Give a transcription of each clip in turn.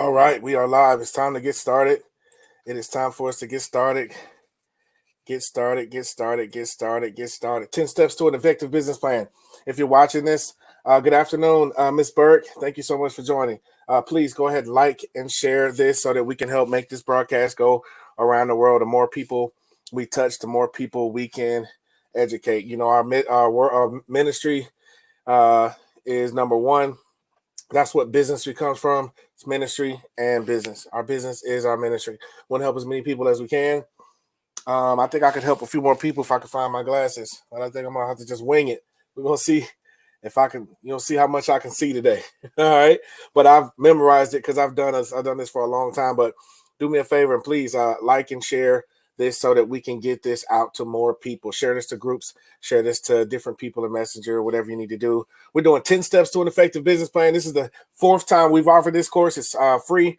All right, we are live. It's time to get started. It is time for us to get started. Get started, get started, get started, get started. 10 steps to an effective business plan. If you're watching this, good afternoon, Ms. Burke. Thank you so much for joining. Please go ahead, like and share this so that we can help make this broadcast go around the world. The more people we touch, the more people we can educate. You know, our ministry is number one. That's what Biznistry comes from. It's ministry and business. Our business is our ministry. We want to help as many people as we can. I think I could help a few more people if I could find my glasses. But I think I'm gonna have to just wing it. We're gonna see if I can, see how much I can see today. All right. But I've memorized it because I've done this for a long time. But do me a favor and please like and share this so that we can get this out to more people. Share this to groups, share this to different people in Messenger, whatever you need to do. We're doing 10 steps to an effective business plan. This is the fourth time we've offered this course. It's free.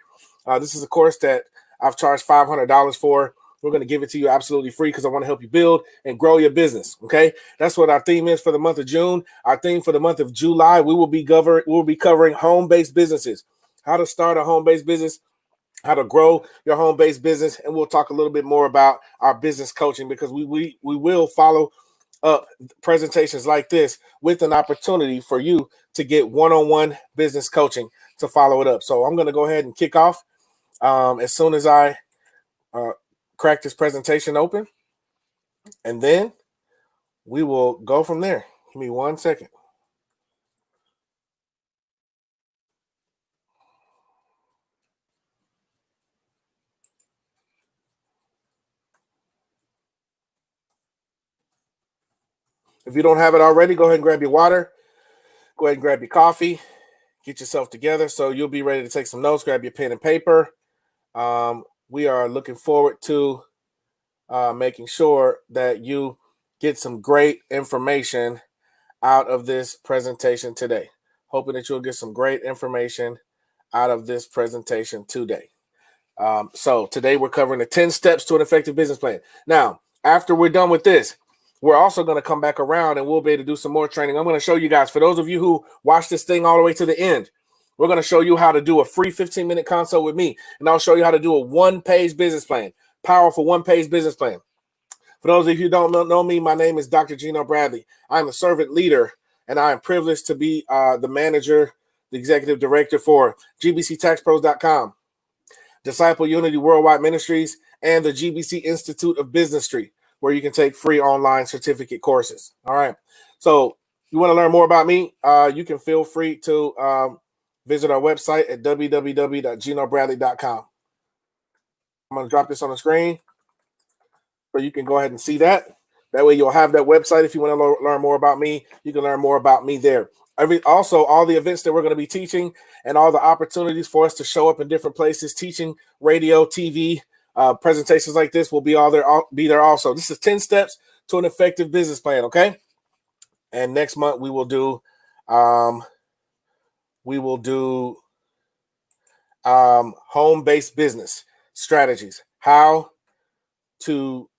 This is a course that I've charged $500 for. We're going to give it to you absolutely free because I want to help you build and grow your business. Okay, that's what our theme is for the month of June. Our theme for the month of July, we will be covering home-based businesses, how to start a home-based business, how to grow your home-based business, and we'll talk a little bit more about our business coaching because we will follow up presentations like this with an opportunity for you to get one-on-one business coaching to follow it up. So I'm going to go ahead and kick off as soon as I crack this presentation open, and then we will go from there. Give me 1 second. If you don't have it already, go ahead and grab your water. Go ahead and grab your coffee. Get yourself together so you'll be ready to take some notes. Grab your pen and paper. We are looking forward to making sure that you get some great information out of this presentation today. Hoping that you'll get some great information out of this presentation today. So today we're covering the 10 steps to an effective business plan. Now, after we're done with this, we're also going to come back around and we'll be able to do some more training. I'm going to show you guys, for those of you who watch this thing all the way to the end, we're going to show you how to do a free 15-minute consult with me. And I'll show you how to do a one-page business plan, powerful one-page business plan. For those of you who don't know me, my name is Dr. Geno Bradley. I'm a servant leader, and I am privileged to be the manager, the executive director for GBCTaxPros.com, Disciple Unity Worldwide Ministries, and the GBC Institute of Biznistry, where you can take free online certificate courses. All right. So you want to learn more about me, you can feel free to visit our website at www.genobradley.com. I'm going to drop this on the screen so you can go ahead and see that. That way you'll have that website. If you want to learn more about me, you can learn more about me there. Also, all the events that we're going to be teaching and all the opportunities for us to show up in different places, teaching, radio, TV, presentations like this will be there also. This is 10 steps to an effective business plan, okay? And next month we will do home-based business strategies, how to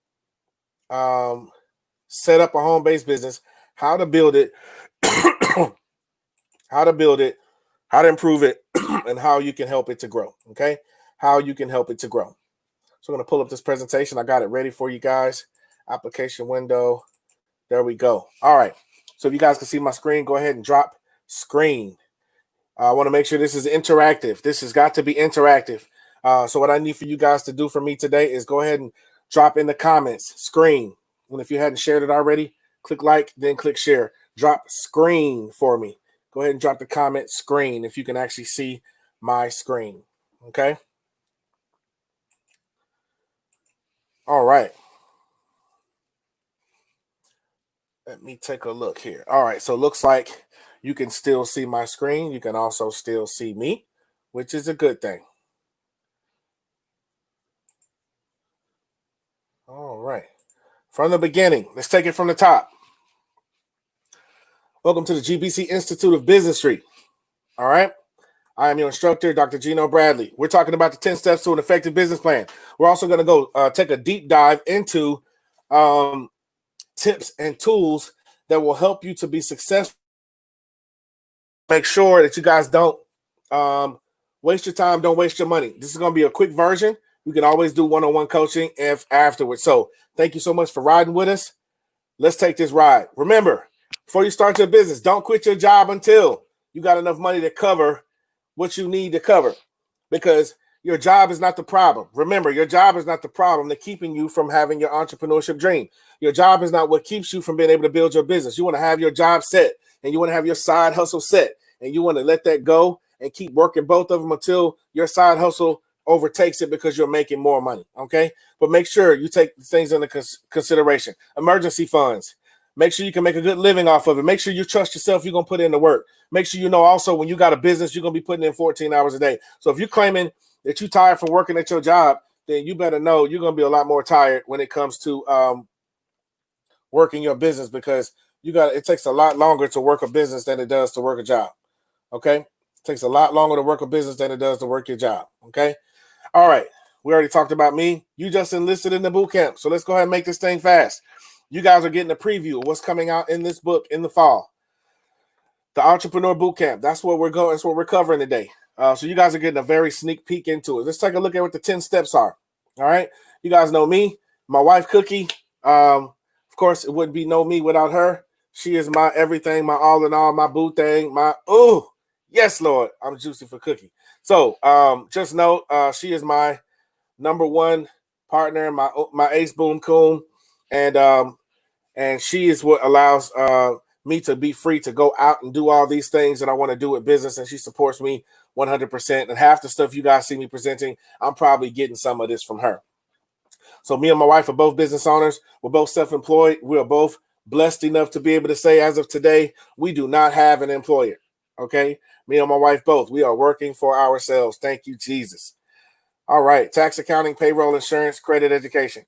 set up a home-based business, how to build it, how to improve it, and how you can help it to grow, okay? How you can help it to grow. So I'm going to pull up this presentation. I got it ready for you guys. Application window. There we go. All right. So if you guys can see my screen, go ahead and drop screen. I want to make sure this is interactive. This has got to be interactive. So what I need for you guys to do for me today is go ahead and drop in the comments screen. And if you hadn't shared it already, click like, then click share. Drop screen for me. Go ahead and drop the comment screen if you can actually see my screen. Okay. All right. Let me take a look here. All right. So it looks like you can still see my screen. You can also still see me, which is a good thing. All right. From the beginning, let's take it from the top. Welcome to the GBC Institute of Biznistry. All right. I am your instructor, Dr. Geno Bradley. We're talking about the 10 steps to an effective business plan. We're also going to go take a deep dive into tips and tools that will help you to be successful. Make sure that you guys don't Waste your time. Don't waste your money. This is going to be a quick version. We can always do one-on-one coaching afterwards. So thank you so much for riding with us. Let's take this ride. Remember, before you start your business, don't quit your job until you got enough money to cover what you need to cover, because your job is not the problem. Remember, your job is not the problem that's keeping you from having your entrepreneurship dream. Your job is not what keeps you from being able to build your business. You want to have your job set, and you want to have your side hustle set, and you want to let that go and keep working both of them until your side hustle overtakes it because you're making more money, okay? But make sure you take things into consideration. Emergency funds. Make sure you can make a good living off of it. Make sure you trust yourself. You're going to put in the work. Make sure you know also when you got a business, you're going to be putting in 14 hours a day. So if you're claiming that you're tired from working at your job, then you better know you're going to be a lot more tired when it comes to working your business, because it takes a lot longer to work a business than it does to work a job, okay? It takes a lot longer to work a business than it does to work your job, okay? All right, we already talked about me. You just enlisted in the boot camp, so let's go ahead and make this thing fast. You guys are getting a preview of what's coming out in this book in the fall. The Entrepreneur Boot Camp. That's what we're going. That's what we're covering today. So you guys are getting a very sneak peek into it. Let's take a look at what the 10 steps are. All right, you guys know me, my wife Cookie. Of course, it wouldn't be no me without her. She is my everything, my all in all, my boo thing, yes, Lord, I'm juicy for Cookie. So just know she is my number one partner, my ace boom coon, and she is what allows me to be free to go out and do all these things that I want to do with business, and she supports me 100%. And half the stuff you guys see me presenting, I'm probably getting some of this from her. So me and my wife are both business owners. We're both self-employed. We're both blessed enough to be able to say, as of today, we do not have an employer. Okay, me and my wife both. We are working for ourselves. Thank you, Jesus. All right, tax, accounting, payroll, insurance, credit, education.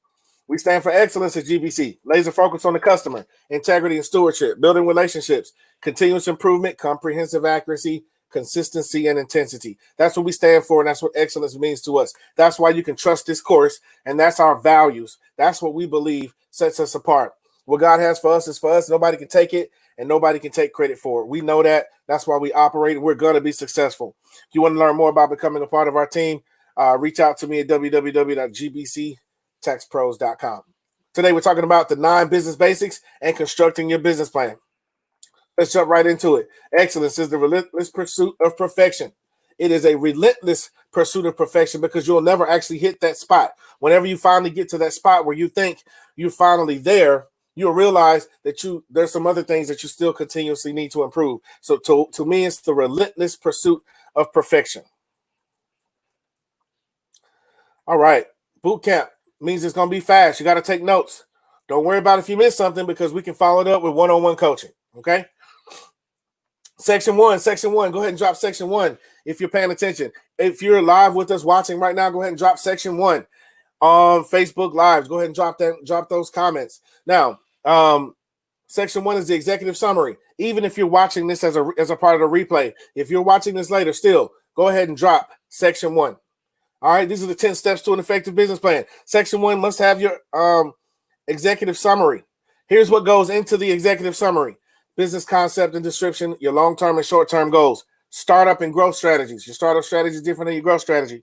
We stand for excellence at GBC. Laser focus on the customer, integrity and stewardship, building relationships, continuous improvement, comprehensive accuracy, consistency, and intensity. That's what we stand for, and that's what excellence means to us. That's why you can trust this course, and that's our values. That's what we believe sets us apart. What God has for us is for us. Nobody can take it, and nobody can take credit for it. We know that. That's why we operate, and we're going to be successful. If you want to learn more about becoming a part of our team, reach out to me at www.gbctaxpros.com. Today, we're talking about the 9 business basics and constructing your business plan. Let's jump right into it. Excellence is the relentless pursuit of perfection. It is a relentless pursuit of perfection because you'll never actually hit that spot. Whenever you finally get to that spot where you think you're finally there, you'll realize that there's some other things that you still continuously need to improve. So to me, it's the relentless pursuit of perfection. All right. Boot camp means it's going to be fast. You got to take notes. Don't worry about if you miss something, because we can follow it up with one-on-one coaching. Okay. Section one. Go ahead and drop section 1 if you're paying attention. If you're live with us watching right now, go ahead and drop section 1 on Facebook Lives. Go ahead and drop those comments. Now, section 1 is the executive summary. Even if you're watching this as a part of the replay, if you're watching this later, still go ahead and drop section 1. All right, these are the 10 steps to an effective business plan. Section 1 must have your executive summary. Here's what goes into the executive summary: business concept and description, your long-term and short-term goals, startup and growth strategies. Your startup strategy is different than your growth strategy.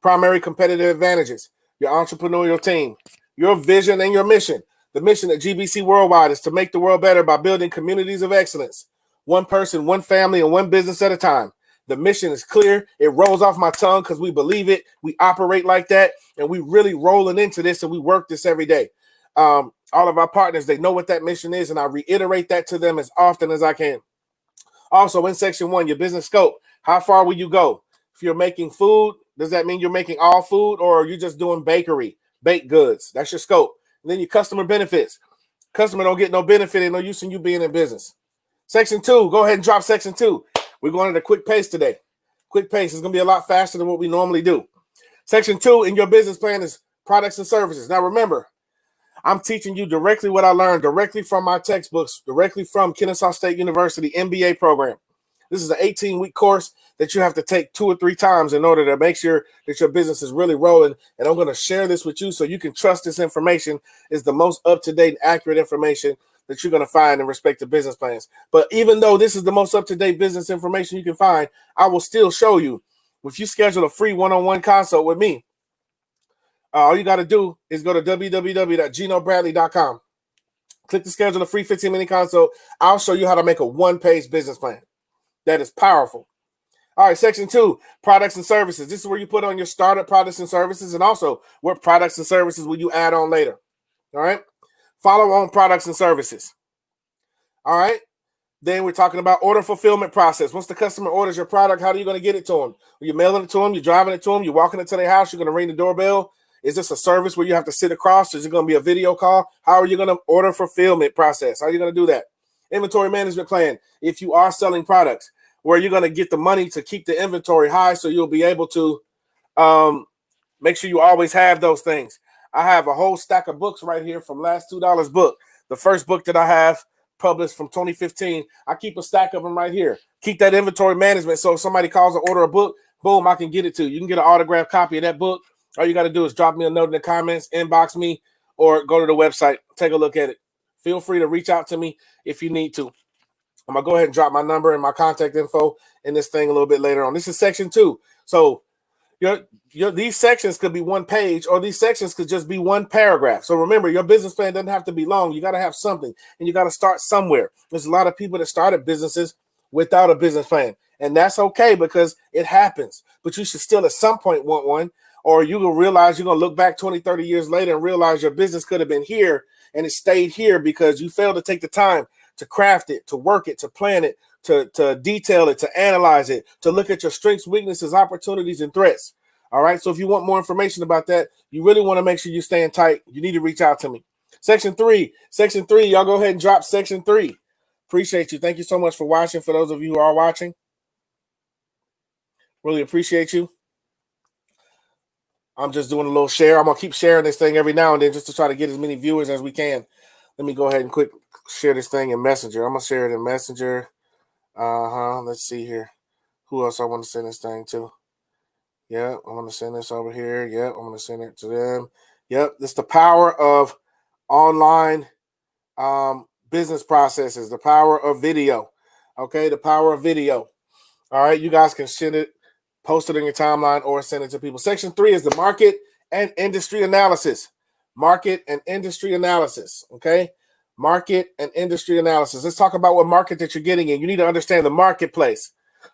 Primary competitive advantages, your entrepreneurial team, your vision and your mission. The mission at GBC Worldwide is to make the world better by building communities of excellence. One person, one family, and one business at a time. The mission is clear. It rolls off my tongue because we believe it. We operate like that, and we really rolling into this, and we work this every day. All of our partners, they know what that mission is, and I reiterate that to them as often as I can. Also, in section 1, your business scope. How far will you go? If you're making food, does that mean you're making all food, or are you just doing baked goods? That's your scope. And then your customer benefits. Customer don't get no benefit and no use in you being in business. Section 2, go ahead and drop section 2. We're going at a quick pace today. Quick pace is going to be a lot faster than what we normally do. Section 2 in your business plan is products and services. Now remember, I'm teaching you directly what I learned directly from my textbooks, directly from Kennesaw State University MBA program. This is an 18-week course that you have to take 2 or 3 times in order to make sure that your business is really rolling. And I'm going to share this with you so you can trust this information is the most up-to-date, accurate information that you're going to find in respect to business plans. But even though this is the most up-to-date business information you can find, I will still show you If you schedule a free one-on-one consult with me, all you got to do is go to www.genobradley.com. Click to schedule a free 15-minute consult. I'll show you how to make a one-page business plan. That is powerful. All right, section 2, products and services. This is where you put on your startup products and services, and also what products and services will you add on later. All right, follow on products and services. All right, then we're talking about order fulfillment process. Once the customer orders your product, how are you going to get it to them? Are you mailing it to them? You're driving it to them? You're walking into their house? You're going to ring the doorbell? Is this a service where you have to sit across? Is it going to be a video call? How are you going to order fulfillment process? How are you going to do that? Inventory management plan. If you are selling products, where you're going to get the money to keep the inventory high so you'll be able to make sure you always have those things. I have a whole stack of books right here from Last $2 book. The first book that I have published from 2015. I keep a stack of them right here. Keep that inventory management so if somebody calls or order a book, boom, I can get it to you. You can get an autographed copy of that book. All you got to do is drop me a note in the comments, inbox me, or go to the website. Take a look at it. Feel free to reach out to me if you need to. I'm going to go ahead and drop my number and my contact info in this thing a little bit later on. This is section 2. So these sections could be one page, or these sections could just be one paragraph. So remember, your business plan doesn't have to be long. You got to have something, and you got to start somewhere. There's a lot of people that started businesses without a business plan, and that's okay because it happens. But you should still at some point want one, or you will realize you're going to look back 20, 30 years later and realize your business could have been here, and it stayed here because you failed to take the time to craft it, to work it, to plan it, to detail it, to analyze it, to look at your strengths, weaknesses, opportunities, and threats. All right. So if you want more information about that, you really want to make sure you're staying tight. You need to reach out to me. Section 3. Y'all go ahead and drop section 3. Appreciate you. Thank you so much for watching. For those of you who are watching, really appreciate you. I'm just doing a little share. I'm going to keep sharing this thing every now and then just to try to get as many viewers as we can. Let me go ahead and quick share this thing in Messenger. I'm going to share it in Messenger. Let's see here. Who else I want to send this thing to? Yeah, I'm going to send this over here. Yep, I'm going to send it to them. Yep, it's the power of online business processes, the power of video. Okay, the power of video. All right, you guys can send it, post it in your timeline, or send it to people. Section 3 is the market and industry analysis. Market and industry analysis. Okay, market and industry analysis. Let's talk about what market that you're getting in. You need to understand the marketplace.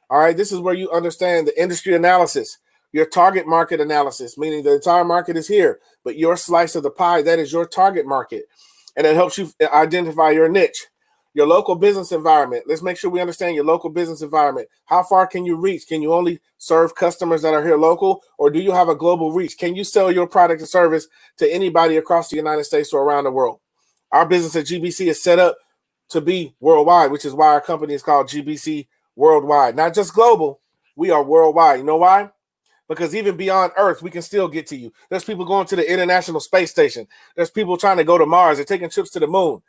All right, this is where you understand the industry analysis. Your target market analysis, meaning the entire market is here, but your slice of the pie, that is your target market. And it helps you identify your niche. Your local business environment. Let's make sure we understand your local business environment. How far can you reach? Can you only serve customers that are here local, or do you have a global reach? Can you sell your product or service to anybody across the United States or around the world? Our business at GBC is set up to be worldwide, which is why our company is called GBC Worldwide. Not just global, we are worldwide. You know why? Because even beyond Earth, we can still get to you. There's people going to the International Space Station. There's people trying to go to Mars. They're taking trips to the moon.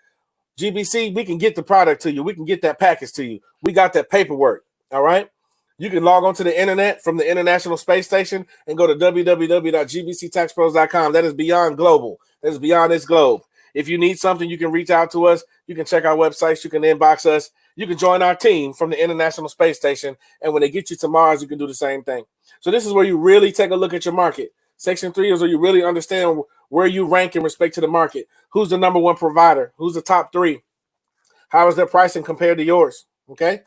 GBC, we can get the product to you. We can get that package to you. We got that paperwork, all right? You can log on to the internet from the International Space Station and go to www.gbctaxpros.com. That is beyond global. That is beyond this globe. If you need something, you can reach out to us. You can check our websites. You can inbox us. You can join our team from the International Space Station. And when they get you to Mars, you can do the same thing. So this is where you really take a look at your market. Section 3 is where you really understand where you rank in respect to the market. Who's the number one provider? Who's the top 3? How is their pricing compared to yours? Okay,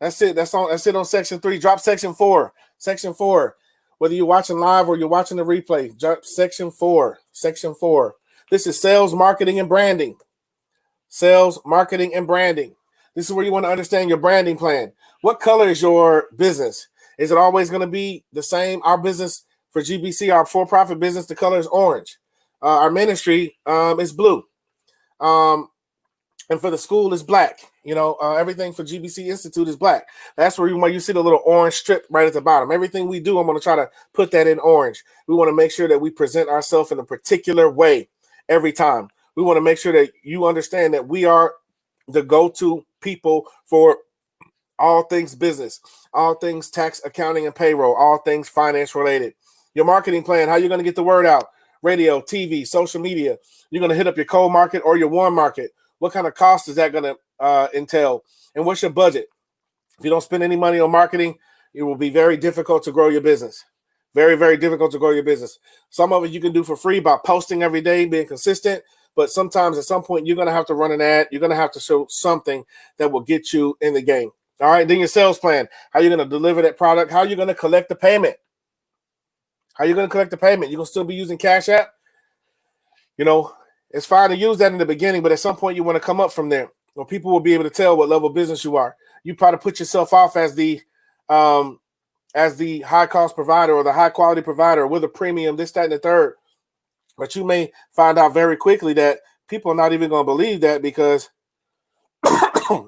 that's it. That's it on section 3. Drop section 4. Section 4. Whether you're watching live or you're watching the replay, drop section 4. Section 4. This is sales, marketing, and branding. Sales, marketing, and branding. This is where you want to understand your branding plan. What color is your business? Is it always going to be the same? Our business for GBC, our for-profit business, the color is orange. Our ministry is blue. And for the school is black. You know, everything for GBC Institute is black. That's where you see the little orange strip right at the bottom. Everything we do, I'm going to try to put that in orange. We want to make sure that we present ourselves in a particular way every time. We want to make sure that you understand that we are the go-to people for all things business, all things tax, accounting, and payroll, all things finance related. Your marketing plan, how you're going to get the word out, radio, TV, social media. You're going to hit up your cold market or your warm market. What kind of cost is that going to entail? And what's your budget? If you don't spend any money on marketing, it will be very difficult to grow your business. Very, very difficult to grow your business. Some of it you can do for free by posting every day, being consistent. But sometimes at some point, you're going to have to run an ad. You're going to have to show something that will get you in the game. All right. Then your sales plan, how you're going to deliver that product, how you're going to collect the payment. How you're going to collect the payment. You're going to still be using Cash App. You know, it's fine to use that in the beginning, but at some point you want to come up from there. Or people will be able to tell what level of business you are. You probably put yourself off as the high cost provider or the high quality provider with a premium, this, that, and the third. But you may find out very quickly that people are not even going to believe that because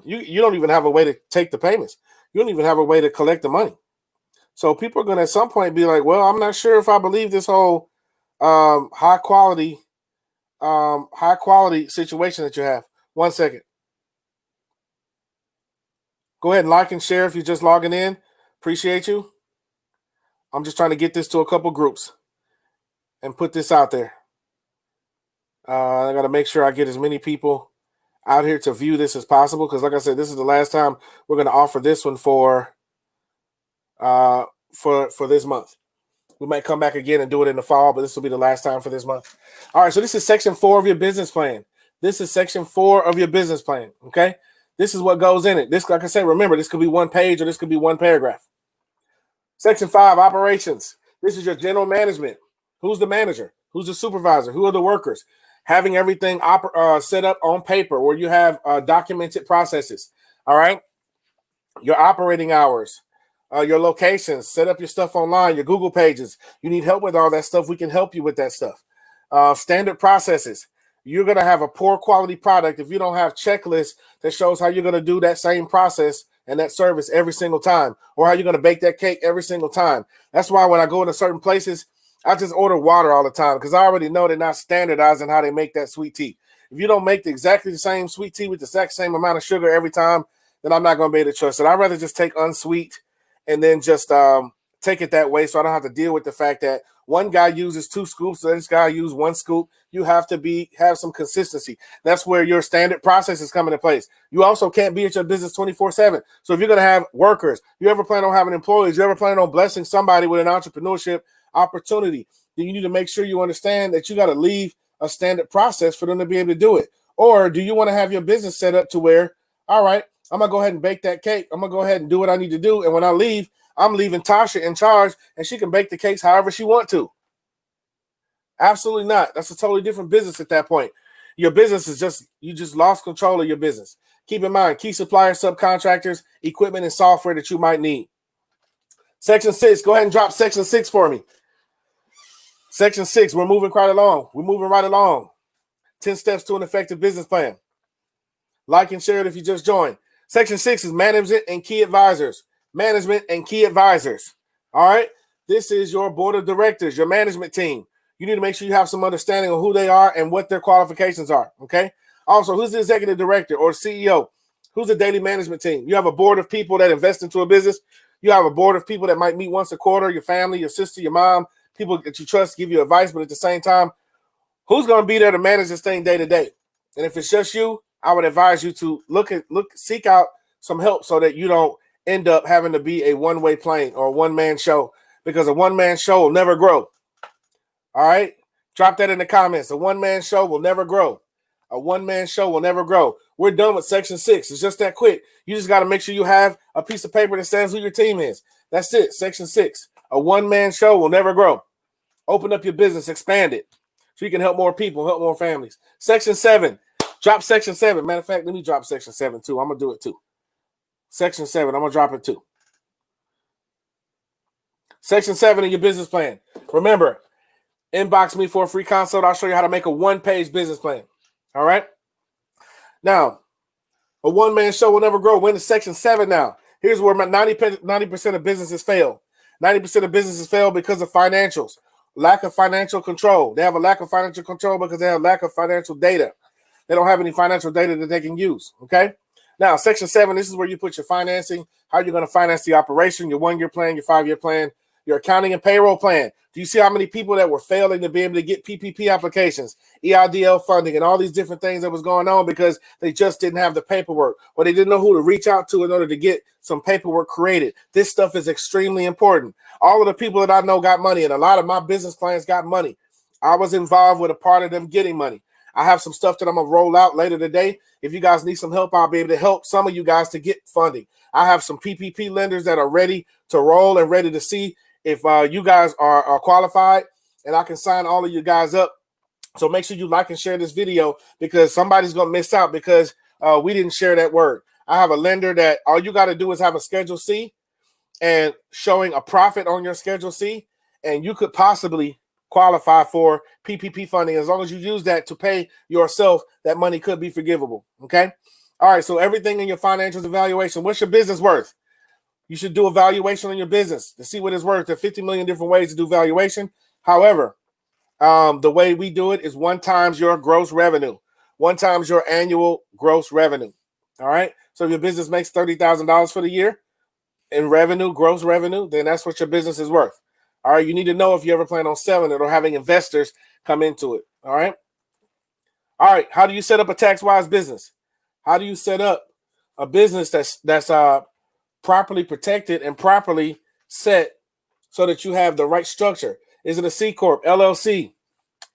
you don't even have a way to take the payments. You don't even have a way to collect the money. So people are going to at some point be like, well, I'm not sure if I believe this whole high quality situation that you have. 1 second. Go ahead and like and share if you're just logging in. Appreciate you. I'm just trying to get this to a couple groups and put this out there. I got to make sure I get as many people out here to view this as possible because, like I said, this is the last time we're going to offer this one for this month. We might come back again and do it in the fall, but this will be the last time for this month. All right, so this is section 4 of your business plan. This is section 4 of your business plan, okay? This is what goes in it. This, like I said, remember, this could be one page or this could be one paragraph. Section 5, operations. This is your general management. Who's the manager? Who's the supervisor? Who are the workers? Having everything set up on paper where you have documented processes, all right? Your operating hours, your locations, set up your stuff online, your Google pages. You need help with all that stuff, we can help you with that stuff. Standard processes. You're going to have a poor quality product if you don't have checklists that shows how you're going to do that same process and that service every single time, or how you're going to bake that cake every single time. That's why when I go into certain places, I just order water all the time because I already know they're not standardizing how they make that sweet tea. If you don't make exactly the same sweet tea with the exact same amount of sugar every time, then I'm not going to be able to trust it. I'd rather just take unsweet and then just take it that way so I don't have to deal with the fact that one guy uses 2 scoops, so this guy uses 1 scoop. You have to have some consistency. That's where your standard process is coming into place. You also can't be at your business 24/7. So if you're going to have workers, you ever plan on having employees, you ever plan on blessing somebody with an entrepreneurship opportunity, then you need to make sure you understand that you got to leave a standard process for them to be able to do it. Or do you want to have your business set up to where, all right, I'm going to go ahead and bake that cake. I'm going to go ahead and do what I need to do. And when I leave, I'm leaving Tasha in charge and she can bake the cakes however she wants to. Absolutely not. That's a totally different business at that point. Your business is you just lost control of your business. Keep in mind, key suppliers, subcontractors, equipment, and software that you might need. Section 6, go ahead and drop section 6 for me. Section 6, we're moving right along. 10 steps to an effective business plan. Like and share it if you just joined. Section 6 is management and key advisors. Management and key advisors. All right. This is your board of directors, your management team. You need to make sure you have some understanding of who they are and what their qualifications are. Okay. Also, who's the executive director or CEO? Who's the daily management team? You have a board of people that invest into a business. You have a board of people that might meet once a quarter, your family, your sister, your mom, people that you trust give you advice, but at the same time, who's going to be there to manage this thing day to day? And if it's just you, I would advise you to seek out some help so that you don't end up having to be a one-way plane or a one-man show, because a one-man show will never grow. All right? Drop that in the comments. A one-man show will never grow. A one-man show will never grow. We're done with section 6. It's just that quick. You just got to make sure you have a piece of paper that says who your team is. That's it. Section 6. A one-man show will never grow. Open up your business. Expand it so you can help more people, help more families. Section 7. Drop section 7. Matter of fact, let me drop section 7 too. I'm going to do it too. Section 7. I'm going to drop it too. Section 7 in your business plan. Remember, inbox me for a free consult. I'll show you how to make a one-page business plan. All right? Now, a one-man show will never grow. We're into section 7 now. Here's where 90% of businesses fail. 90% of businesses fail because of financials. Lack of financial control. They have a lack of financial control because they have lack of financial data. They don't have any financial data that they can use. Okay? Now, section 7, this is where you put your financing, how you're going to finance the operation, your 1-year plan, your 5-year plan, your accounting and payroll plan. Do you see how many people that were failing to be able to get PPP applications, EIDL funding, and all these different things that was going on because they just didn't have the paperwork, or they didn't know who to reach out to in order to get some paperwork created? This stuff is extremely important. All of the people that I know got money, and a lot of my business clients got money. I was involved with a part of them getting money. I have some stuff that I'm going to roll out later today. If you guys need some help, I'll be able to help some of you guys to get funding. I have some PPP lenders that are ready to roll and ready to see if you guys are qualified, and I can sign all of you guys up. So make sure you like and share this video, because somebody's going to miss out because we didn't share that word. I have a lender that all you got to do is have a Schedule C and showing a profit on your Schedule C, and you could possibly qualify for PPP funding. As long as you use that to pay yourself, that money could be forgivable. Okay. All right. So everything in your financials evaluation, what's your business worth? You should do a valuation on your business to see what it's worth. There are 50 million different ways to do valuation. However, the way we do it is 1 times your gross revenue, 1 times your annual gross revenue. All right. So if your business makes $30,000 for the year in revenue, gross revenue, then that's what your business is worth. All right, you need to know if you ever plan on selling it or having investors come into it. All right. All right. How do you set up a tax-wise business? How do you set up a business that's properly protected and properly set so that you have the right structure? Is it a C Corp, LLC,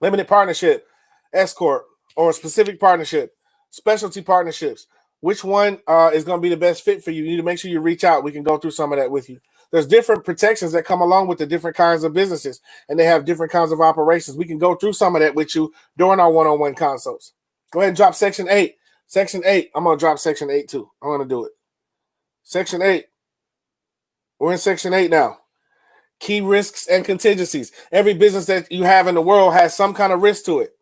limited partnership, S Corp, or a specific partnership, specialty partnerships? Which one is going to be the best fit for you? You need to make sure you reach out. We can go through some of that with you. There's different protections that come along with the different kinds of businesses, and they have different kinds of operations. We can go through some of that with you during our one-on-one consults. Go ahead and drop Section 8. Section 8, I'm going to drop Section 8 too. I'm going to do it. Section 8. We're in Section 8 now. Key risks and contingencies. Every business that you have in the world has some kind of risk to it.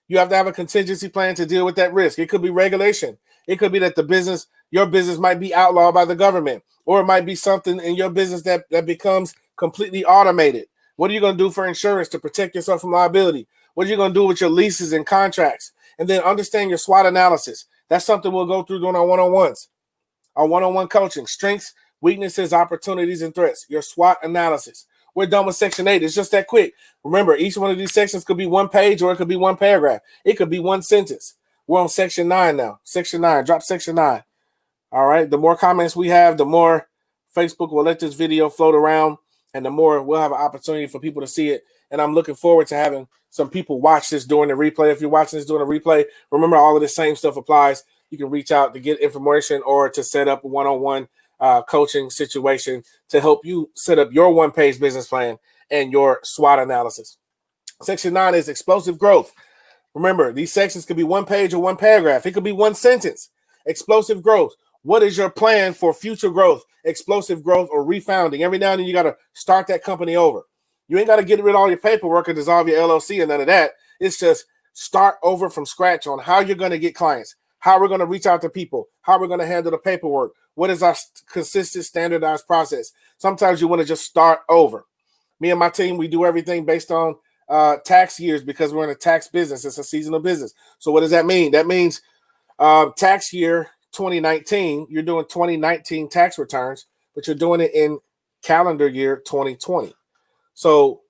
You have to have a contingency plan to deal with that risk. It could be regulation. It could be that your business might be outlawed by the government, or it might be something in your business that becomes completely automated. What are you going to do for insurance to protect yourself from liability? What are you going to do with your leases and contracts? And then understand your SWOT analysis. That's something we'll go through during our one-on-ones, our one-on-one coaching, strengths, weaknesses, opportunities, and threats, your SWOT analysis. We're done with Section 8. It's just that quick. Remember, each one of these sections could be 1 page, or it could be 1 paragraph. It could be 1 sentence. We're on Section 9 now. Section 9. Drop Section 9. All right. The more comments we have, the more Facebook will let this video float around, and the more we'll have an opportunity for people to see it. And I'm looking forward to having some people watch this during the replay. If you're watching this during the replay, remember all of the same stuff applies. You can reach out to get information or to set up a one-on-one coaching situation to help you set up your 1-page business plan and your SWOT analysis. Section 9 is explosive growth. Remember, these sections could be 1 page or 1 paragraph. It could be 1 sentence. Explosive growth. What is your plan for future growth, explosive growth, or refounding? Every now and then you got to start that company over. You ain't got to get rid of all your paperwork and dissolve your LLC and none of that. It's just start over from scratch on how you're going to get clients, how we're going to reach out to people, how we're going to handle the paperwork. What is our consistent, standardized process? Sometimes you want to just start over. Me and my team, we do everything based on tax years because we're in a tax business. It's a seasonal business. So what does that mean? That means tax year 2019, you're doing 2019 tax returns, but you're doing it in calendar year 2020. So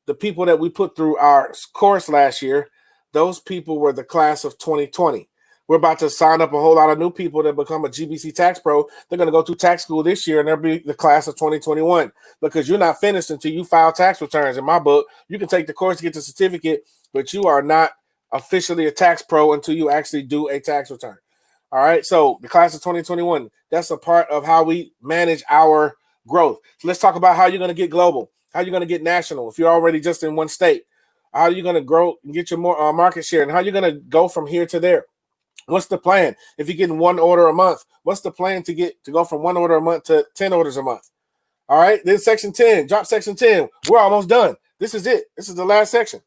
the people that we put through our course last year, those people were the class of 2020. We're about to sign up a whole lot of new people that become a GBC tax pro. They're going to go through tax school this year, and they'll be the class of 2021 because you're not finished until you file tax returns. In my book, you can take the course to get the certificate, but you are not officially a tax pro until you actually do a tax return. All right. So the class of 2021, that's a part of how we manage our growth. So let's talk about how you're going to get global, how you're going to get national. If you're already just in one state, how are you going to grow and get your more market share, and how you're going to go from here to there? What's the plan? If you're getting 1 order a month, what's the plan to go from 1 order a month to 10 orders a month? All right. Then Section 10, drop Section 10. We're almost done. This is it. This is the last section.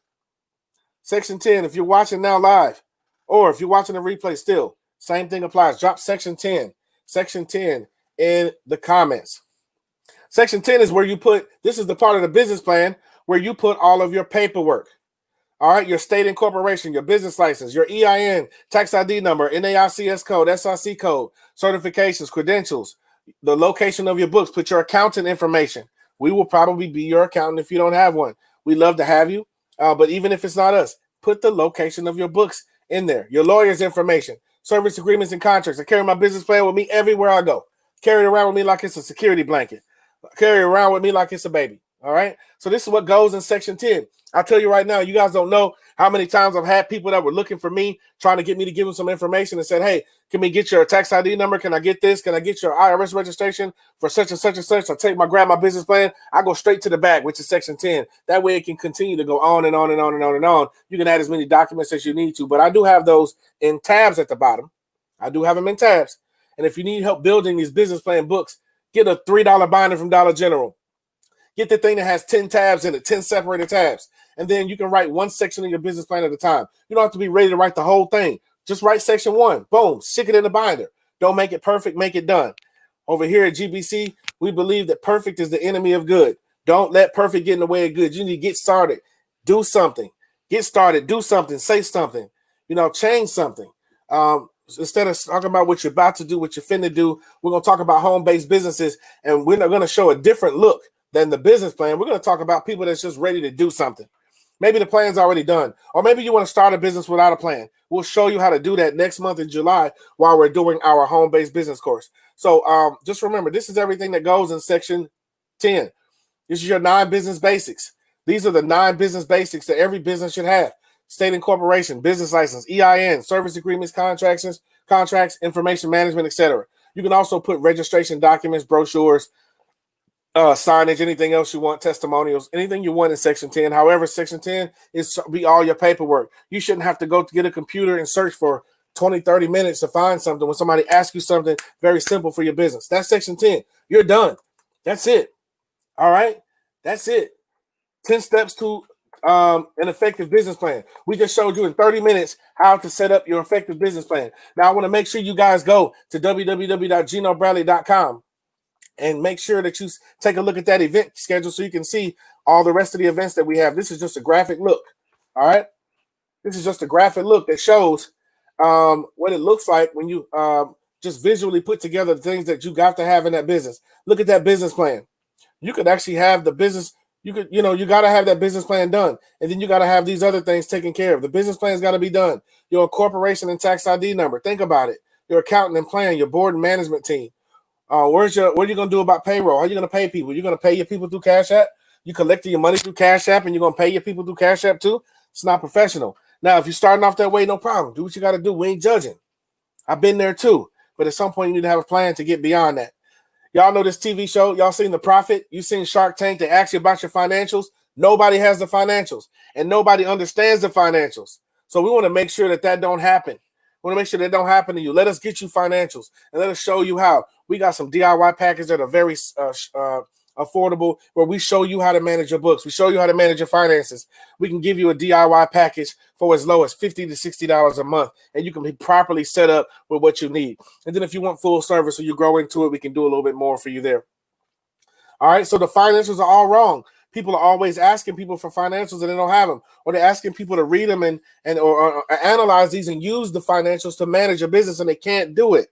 Section 10, if you're watching now live, or if you're watching the replay still, same thing applies. Drop Section 10. Section 10 in the comments. Section 10 is where you put, this is the part of the business plan where you put all of your paperwork. All right, your state incorporation, your business license, your EIN, tax ID number, NAICS code, SIC code, certifications, credentials, the location of your books, put your accountant information, we will probably be your accountant if you don't have one. We love to have you, but even if it's not us, put the location of your books in there, your lawyer's information, service agreements and contracts. I carry my business plan with me everywhere I go. Carry it around with me like it's a security blanket. Carry it around with me like it's a baby. All right. So this is what goes in section 10. I'll tell you right now, you guys don't know how many times I've had people that were looking for me, trying to get me to give them some information and said, hey, can we get your tax ID number? Can I get this? Can I get your IRS registration for such and such and such? I grab my business plan. I go straight to the back, which is section 10. That way it can continue to go on and on and on and on and on. You can add as many documents as you need to, but I do have those in tabs at the bottom. I do have them in tabs. And if you need help building these business plan books, get a $3 binder from Dollar General. Get the thing that has 10 tabs in it, 10 separated tabs. And then you can write one section of your business plan at a time. You don't have to be ready to write the whole thing. Just write section 1. Boom. Stick it in the binder. Don't make it perfect. Make it done. Over here at GBC, we believe that perfect is the enemy of good. Don't let perfect get in the way of good. You need to get started. Do something. Get started. Do something. Say something. Change something. Instead of talking about what you're about to do, what you're finna do, we're going to talk about home-based businesses, and we're not going to show a different look than the business plan. We're going to talk about people that's just ready to do something. Maybe the plan's already done, or maybe you want to start a business without a plan. We'll show you how to do that next month in July while we're doing our home-based business course. So just remember, this is everything that goes in section 10. This is your 9 business basics. These are the 9 business basics that every business should have. State incorporation, business license, EIN, service agreements, contracts, information management, etc. You can also put registration documents, brochures, signage, anything else you want, testimonials, anything you want in section 10. However, section 10 is be all your paperwork. You shouldn't have to go to get a computer and search for 20, 30 minutes to find something when somebody asks you something very simple for your business. That's section 10. You're done. That's it. All right. That's it. 10 steps to an effective business plan. We just showed you in 30 minutes how to set up your effective business plan. Now, I want to make sure you guys go to www.genobradley.com and make sure that you take a look at that event schedule so you can see all the rest of the events that we have. This is just a graphic look. All right. This is just a graphic look that shows what it looks like when you just visually put together the things that you got to have in that business. Look at that business plan. You could actually have the business. You got to have that business plan done. And then you got to have these other things taken care of. The business plan's got to be done. Your corporation and tax ID number. Think about it. Your accountant and plan, your board and management team. What are you going to do about payroll? How are you going to pay people? You're going to pay your people through Cash App? You collecting your money through Cash App and you're going to pay your people through Cash App too? It's not professional. Now, if you're starting off that way, no problem. Do what you got to do. We ain't judging. I've been there too. But at some point, you need to have a plan to get beyond that. Y'all know this TV show. Y'all seen The Profit. You seen Shark Tank. They ask you about your financials. Nobody has the financials. And nobody understands the financials. So we want to make sure that don't happen. We want to make sure that don't happen to you. Let us get you financials. And let us show you how. We got some DIY packages that are very affordable, where we show you how to manage your books. We show you how to manage your finances. We can give you a DIY package for as low as $50 to $60 a month, and you can be properly set up with what you need. And then if you want full service or you grow into it, we can do a little bit more for you there. All right, so the financials are all wrong. People are always asking people for financials and they don't have them, or they're asking people to read them and analyze these and use the financials to manage a business, and they can't do it.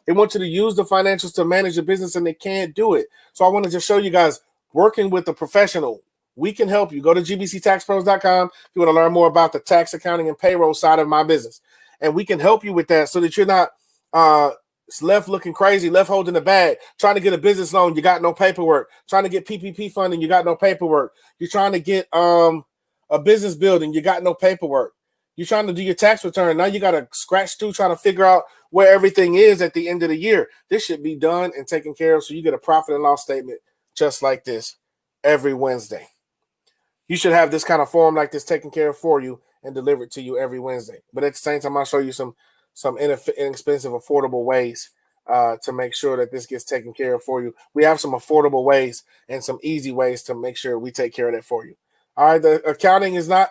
They want you to use the financials to manage your business, and they can't do it. So I want to just show you guys, working with a professional, we can help you. Go to gbctaxpros.com if you want to learn more about the tax, accounting, and payroll side of my business. And we can help you with that so that you're not left looking crazy, left holding the bag, trying to get a business loan, you got no paperwork. Trying to get PPP funding, you got no paperwork. You're trying to get a business building, you got no paperwork. You're trying to do your tax return. Now you got to scratch through trying to figure out where everything is at the end of the year. This should be done and taken care of so you get a profit and loss statement just like this every Wednesday. You should have this kind of form like this taken care of for you and delivered to you every Wednesday. But at the same time, I'll show you some inexpensive, affordable ways to make sure that this gets taken care of for you. We have some affordable ways and some easy ways to make sure we take care of that for you. All right, the accounting is not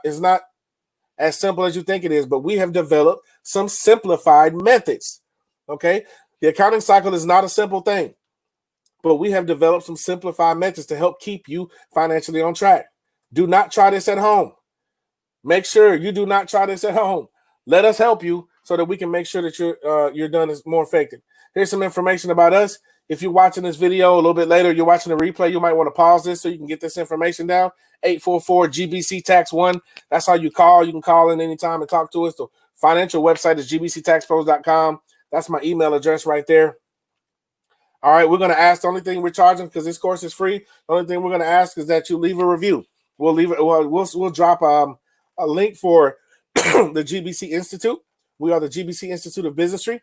as simple as you think it is, but we have developed some simplified methods. Okay, the accounting cycle is not a simple thing, but we have developed some simplified methods to help keep you financially on track. Do not try this at home. Make sure you do not try this at home. Let us help you so that we can make sure that you're done as more effective. Here's some information about us. If you're watching this video a little bit later, you're watching the replay, you might want to pause this so you can get this information down. 844 GBC Tax 1. That's how you call. You can call in anytime and talk to us. The financial website is gbctaxpros.com. That's my email address right there. All right, we're going to ask the only thing we're charging because this course is free. The only thing we're going to ask is that you leave a review. We'll drop a link for the GBC Institute. We are the GBC Institute of Biznistry,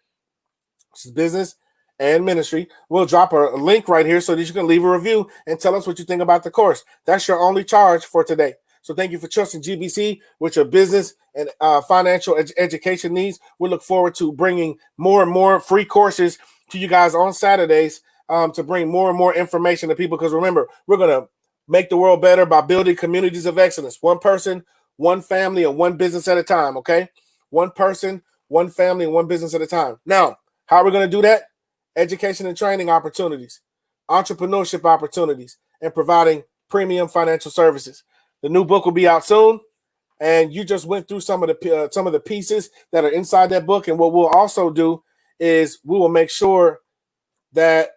which is business and ministry. We'll drop a link right here so that you can leave a review and tell us what you think about the course. That's your only charge for today. So thank you for trusting GBC with your business and financial education needs. We look forward to bringing more and more free courses to you guys on Saturdays to bring more and more information to people. Because remember, we're going to make the world better by building communities of excellence. One person, one family, and one business at a time, okay? One person, one family, and one business at a time. Now, how are we going to do that? Education and training opportunities, entrepreneurship opportunities, and providing premium financial services. The new book will be out soon, and you just went through some of the pieces that are inside that book. And what we'll also do is we will make sure that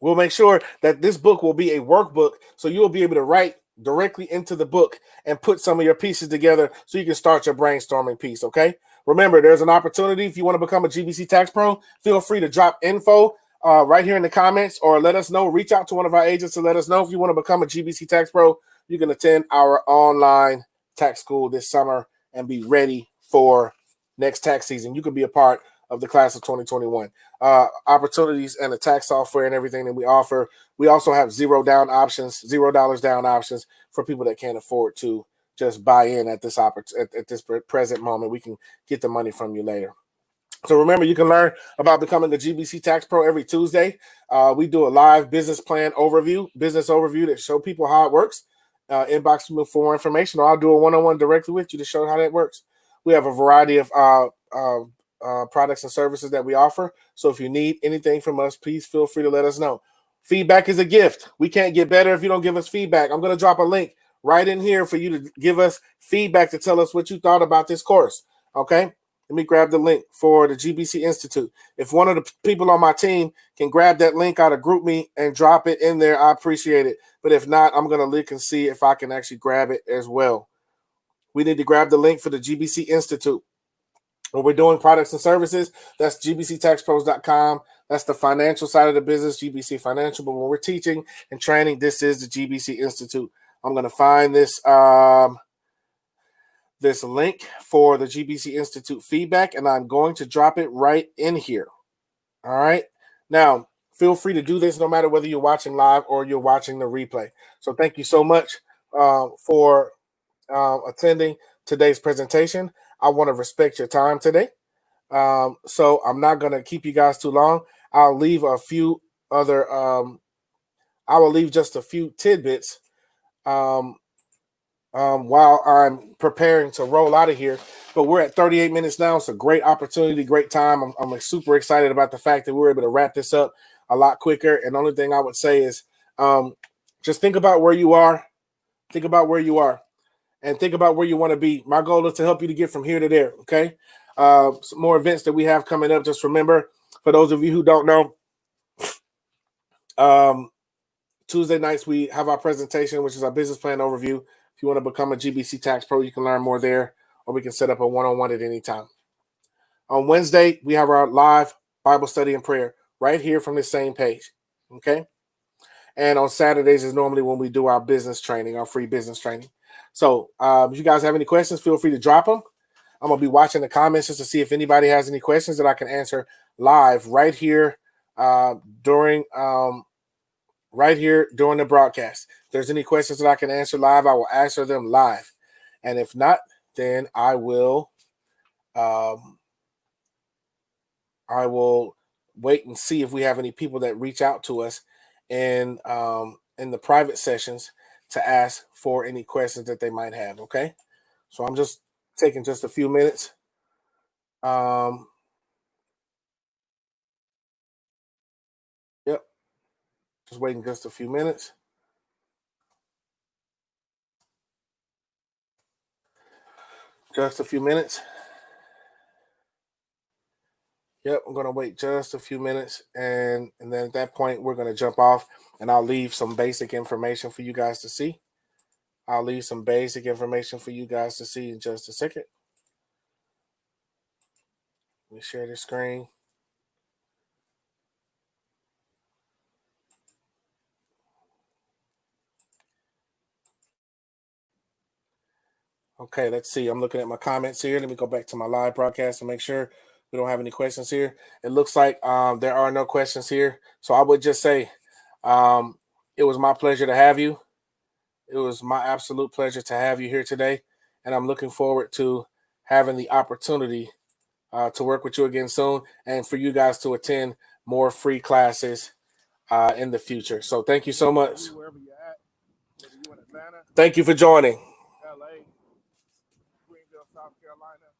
this book will be a workbook, so you'll be able to write directly into the book and put some of your pieces together so you can start your brainstorming piece, okay? Remember, there's an opportunity. If you want to become a GBC Tax Pro, feel free to drop info right here in the comments or let us know. Reach out to one of our agents to let us know if you want to become a GBC Tax Pro. You can attend our online tax school this summer and be ready for next tax season. You can be a part of the class of 2021. Opportunities and the tax software and everything that we offer. We also have $0 down options for people that can't afford to just buy in at this present moment. We can get the money from you later. So remember, you can learn about becoming a GBC Tax Pro every Tuesday. We do a live business overview that show people how it works. Inbox me for more information, or I'll do a one-on-one directly with you to show how that works. We have a variety of products and services that we offer. So if you need anything from us, please feel free to let us know. Feedback is a gift. We can't get better if you don't give us feedback. I'm going to drop a link right in here for you to give us feedback to tell us what you thought about this course. Okay? Let me grab the link for the GBC Institute. If one of the people on my team can grab that link out of GroupMe and drop it in there, I appreciate it. But if not, I'm going to look and see if I can actually grab it as well. We need to grab the link for the GBC Institute. When we're doing products and services, that's gbctaxpros.com. That's the financial side of the business, GBC Financial. But when we're teaching and training, this is the GBC Institute. I'm going to find this this link for the GBC Institute feedback, and I'm going to drop it right in here. All right. Now, feel free to do this no matter whether you're watching live or you're watching the replay. So thank you so much for attending today's presentation. I want to respect your time today. So I'm not going to keep you guys too long. I'll leave a few other, I will leave just a few tidbits while I'm preparing to roll out of here. But we're at 38 minutes now. It's a great opportunity, great time. I'm super excited about the fact that we're able to wrap this up a lot quicker. And the only thing I would say is just think about where you are. Think about where you are. And think about where you want to be. My goal is to help you to get from here to there, okay? Some more events that we have coming up. Just remember, for those of you who don't know, Tuesday nights we have our presentation, which is our business plan overview. If you want to become a GBC Tax Pro, you can learn more there, or we can set up a one-on-one at any time. On Wednesday, we have our live Bible study and prayer right here from the same page, okay? And on Saturdays is normally when we do our business training, our free business training. So if you guys have any questions, feel free to drop them. I'm going to be watching the comments just to see if anybody has any questions that I can answer live right here during the broadcast. If there's any questions that I can answer live, I will answer them live. And if not, then I will wait and see if we have any people that reach out to us in the private sessions to ask for any questions that they might have. Okay, so I'm just taking just a few minutes. Yep, just waiting just a few minutes. Just a few minutes. Yep, I'm gonna wait just a few minutes, and then at that point we're gonna jump off, and I'll leave some basic information for you guys to see. I'll leave some basic information for you guys to see in just a second. Let me share this screen. Okay, let's see. I'm looking at my comments here. Let me go back to my live broadcast and make sure we don't have any questions here. It looks like there are no questions here. So I would just say it was my pleasure to have you. It was my absolute pleasure to have you here today. And I'm looking forward to having the opportunity to work with you again soon and for you guys to attend more free classes in the future. So thank you so much. Wherever you're at, whether you're in Atlanta, thank you for joining. LA, Greenville, South Carolina,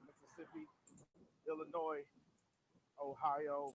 Mississippi, Illinois, Ohio,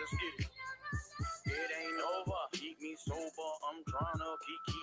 let's get it. It ain't over. Keep me sober. I'm trying to keep me